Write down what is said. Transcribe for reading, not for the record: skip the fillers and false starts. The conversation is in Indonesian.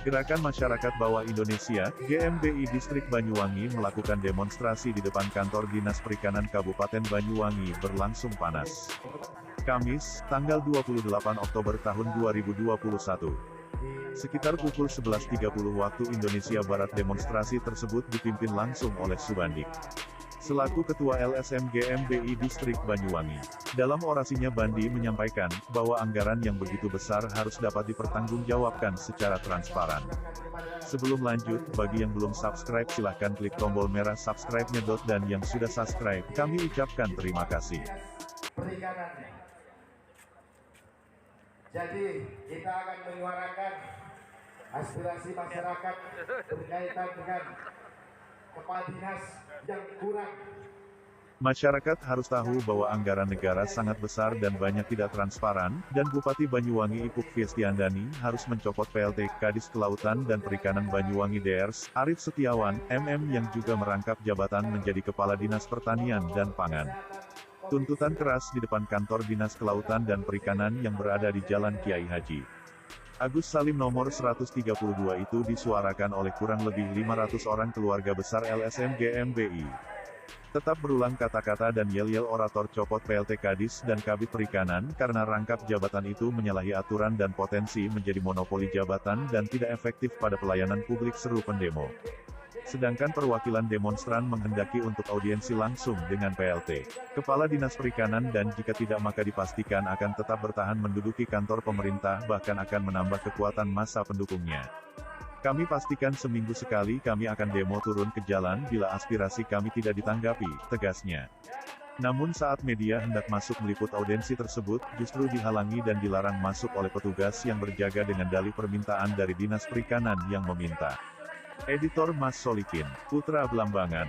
Gerakan Masyarakat Bawah Indonesia, GMBI Distrik Banyuwangi melakukan demonstrasi di depan kantor Dinas Perikanan Kabupaten Banyuwangi berlangsung panas. Kamis, tanggal 28 Oktober tahun 2021. Sekitar pukul 11.30 waktu Indonesia Barat demonstrasi tersebut dipimpin langsung oleh Subandik, selaku Ketua LSM GMBI Distrik Banyuwangi. Dalam orasinya Bandi menyampaikan, bahwa anggaran yang begitu besar harus dapat dipertanggungjawabkan secara transparan. Sebelum lanjut, bagi yang belum subscribe silahkan klik tombol merah subscribe-nya. Dan yang sudah subscribe, kami ucapkan terima kasih. Jadi, kita akan menyuarakan aspirasi masyarakat berkaitan dengan kepala dinas yang kurang. Masyarakat harus tahu bahwa anggaran negara sangat besar dan banyak tidak transparan, dan Bupati Banyuwangi Ipuk Fiestiandani harus mencopot PLT Kadis Kelautan dan Perikanan Banyuwangi Drs. Arief Setiawan, MM yang juga merangkap jabatan menjadi Kepala Dinas Pertanian dan Pangan. Tuntutan keras di depan kantor Dinas Kelautan dan Perikanan yang berada di Jalan Kiai Haji Agus Salim nomor 132 itu disuarakan oleh kurang lebih 500 orang keluarga besar LSM GMBI. Tetap berulang kata-kata dan yel-yel orator copot PLT Kadis dan Kabid Perikanan karena rangkap jabatan itu menyalahi aturan dan potensi menjadi monopoli jabatan dan tidak efektif pada pelayanan publik, seru pendemo. Sedangkan perwakilan demonstran menghendaki untuk audiensi langsung dengan PLT Kepala Dinas Perikanan dan jika tidak maka dipastikan akan tetap bertahan menduduki kantor pemerintah bahkan akan menambah kekuatan massa pendukungnya. Kami pastikan seminggu sekali kami akan demo turun ke jalan bila aspirasi kami tidak ditanggapi, tegasnya. Namun saat media hendak masuk meliput audiensi tersebut, justru dihalangi dan dilarang masuk oleh petugas yang berjaga dengan dalih permintaan dari Dinas Perikanan yang meminta. Editor Mas Solikin, Putra Belambangan.